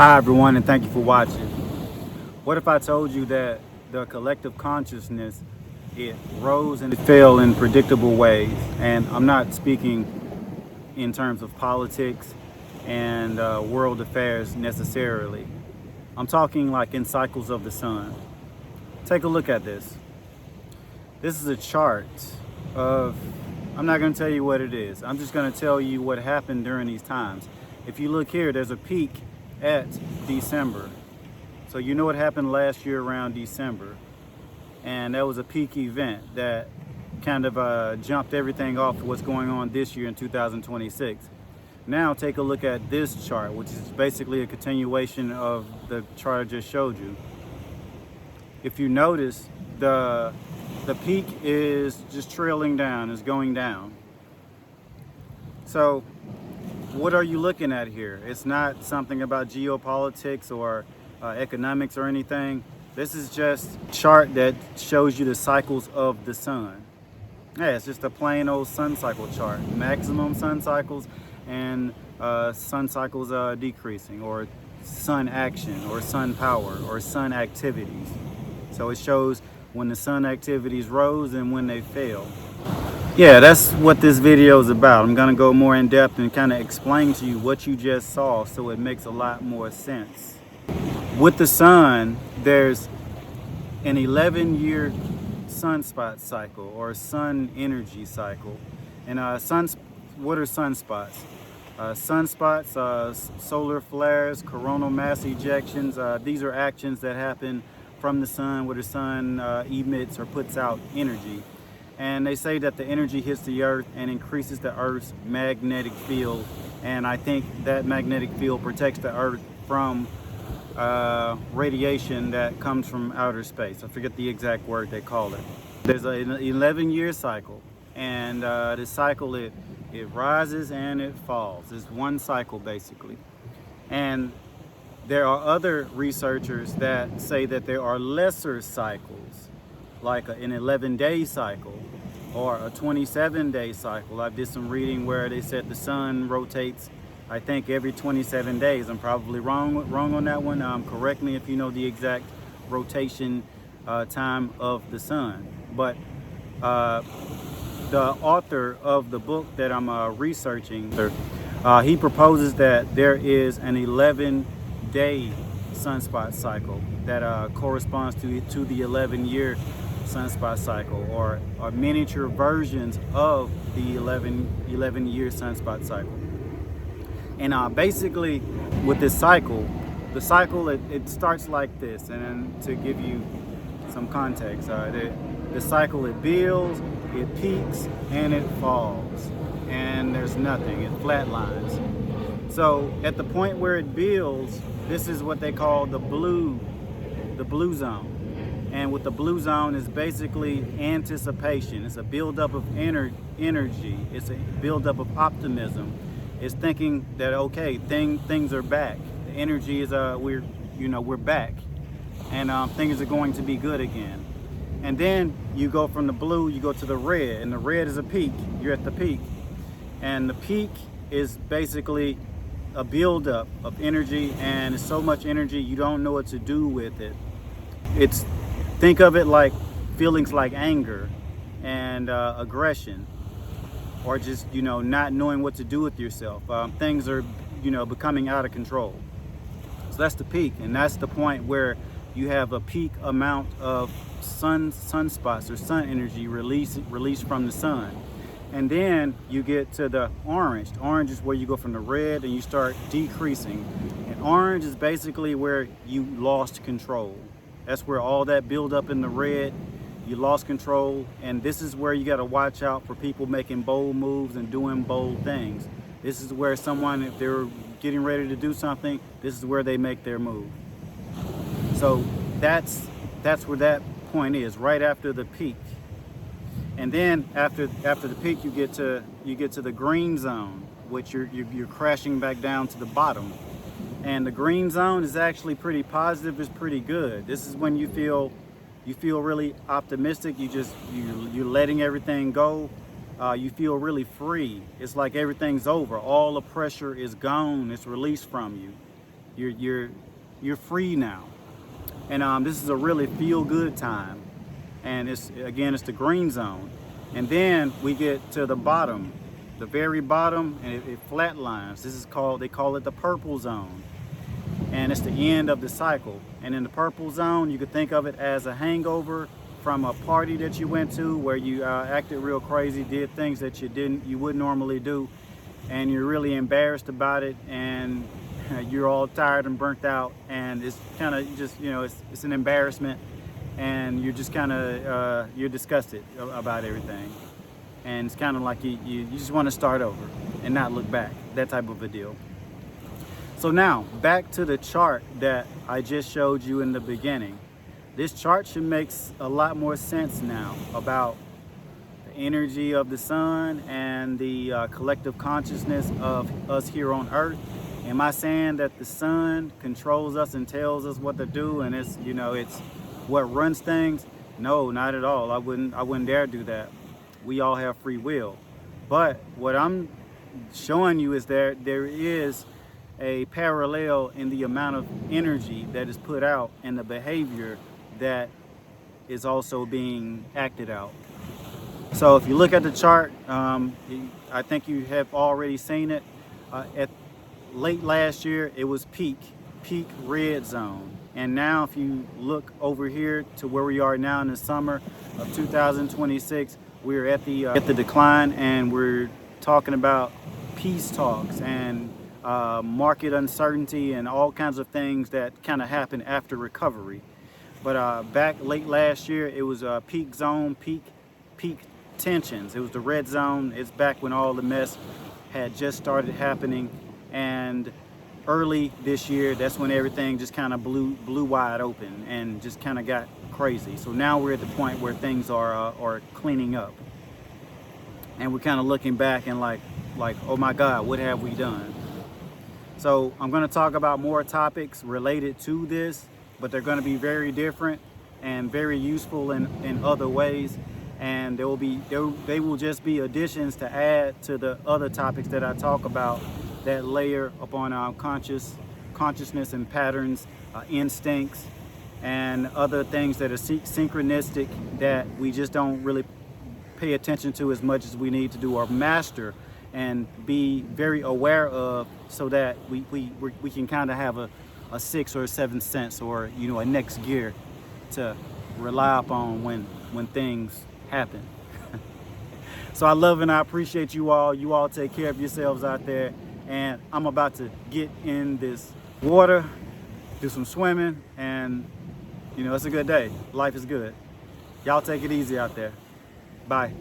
Hi everyone, and thank you for watching. What if I told you that the collective consciousness, it rose and it fell in predictable ways? And I'm not speaking in terms of politics and world affairs necessarily. I'm talking like in cycles of the sun. Take a look at this. This is a chart of, I'm not going to tell you what it is. I'm just going to tell you what happened during these times. If you look here, there's a peak at December. So you know what happened last year around December. And that was a peak event that kind of jumped everything off to what's going on this year in 2026. Now take a look at this chart, which is basically a continuation of the chart I just showed you. If you notice, the peak is just trailing down, is going down. So what are you looking at here? It's not something about geopolitics or economics or anything. This is just a chart that shows you the cycles of the sun. Yeah, it's just a plain old sun cycle chart. Maximum sun cycles and sun cycles decreasing, or sun action, or sun power, or sun activities. So it shows when the sun activities rose and when they fell. Yeah, that's what this video is about. I'm gonna go more in depth and kind of explain to you what you just saw so it makes a lot more sense. With the sun, there's an 11-year sunspot cycle, or sun energy cycle. And what are sunspots? Sunspots, solar flares, coronal mass ejections, these are actions that happen from the sun, where the sun emits or puts out energy. And they say that the energy hits the earth and increases the earth's magnetic field. And I think that magnetic field protects the earth from radiation that comes from outer space. I forget the exact word they call it. There's an 11-year cycle, and this cycle, it rises and it falls. It's one cycle basically. And there are other researchers that say that there are lesser cycles, like an 11-day cycle or a 27-day cycle. I did some reading where they said the sun rotates, I think, every 27 days. I'm probably wrong on that one. Correct me if you know the exact rotation time of the sun. But the author of the book that I'm researching, he proposes that there is an 11-day sunspot cycle that corresponds to the 11-year sunspot cycle, or miniature versions of the 11-year sunspot cycle. And basically with this cycle, the cycle, it starts like this. And then to give you some context, the cycle, it builds, it peaks, and it falls, and there's nothing, it flatlines. So at the point where it builds, this is what they call the blue zone. And with the blue zone is basically anticipation. It's a buildup of energy. It's a buildup of optimism. It's thinking that, okay, things are back. The energy is we're back, and things are going to be good again. And then you go from the blue, you go to the red, and the red is a peak. You're at the peak, and the peak is basically a buildup of energy, and it's so much energy you don't know what to do with it. Think of it like feelings like anger and aggression, or just not knowing what to do with yourself. Things are becoming out of control. So that's the peak, and that's the point where you have a peak amount of sunspots or sun energy released from the sun. And then you get to the orange. Orange is where you go from the red and you start decreasing. And orange is basically where you lost control. That's where all that buildup in the red, you lost control. And this is where you got to watch out for people making bold moves and doing bold things. This is where someone, if they're getting ready to do something, this is where they make their move. So that's where that point is, right after the peak. And then after the peak, you get to the green zone, which you're crashing back down to the bottom. And the green zone is actually pretty positive. It's pretty good. This is when you feel really optimistic. You're letting everything go. You feel really free. It's like everything's over. All the pressure is gone. It's released from you. you're free now. And this is a really feel-good time. And it's the green zone. And then we get to the bottom, the very bottom, and it flatlines. They call it the purple zone. And it's the end of the cycle. And in the purple zone, you could think of it as a hangover from a party that you went to where you acted real crazy, did things that you wouldn't normally do, and you're really embarrassed about it, and you're all tired and burnt out, and it's kind of just, it's an embarrassment, and you're just kind of you're disgusted about everything, and it's kind of like you just want to start over and not look back, that type of a deal. So now back to the chart that I just showed you in the beginning. This chart should make a lot more sense now about the energy of the sun and the collective consciousness of us here on Earth. Am I saying that the sun controls us and tells us what to do, and it's what runs things? No, not at all. I wouldn't dare do that. We all have free will. But what I'm showing you is there is a parallel in the amount of energy that is put out and the behavior that is also being acted out. So if you look at the chart, I think you have already seen it. At late last year, it was peak red zone. And now if you look over here to where we are now in the summer of 2026, we're at the decline, and we're talking about peace talks and market uncertainty and all kinds of things that kind of happen after recovery. But back late last year, it was a peak zone, peak tensions. It was the red zone. It's back when all the mess had just started happening. And early this year, that's when everything just kind of blew wide open and just kind of got crazy. So now we're at the point where things are cleaning up. And we're kind of looking back and like, oh my God, what have we done? So I'm going to talk about more topics related to this, but they're going to be very different and very useful in other ways. And they will just be additions to add to the other topics that I talk about that layer upon our consciousness and patterns, instincts, and other things that are synchronistic that we just don't really pay attention to as much as we need to do, or master and be very aware of, so that we can kind of have a sixth or a seventh sense, or a next gear to rely upon when things happen. So I love and I appreciate you all. You all take care of yourselves out there, and I'm about to get in this water, do some swimming, and it's a good day. Life is good. Y'all take it easy out there. Bye.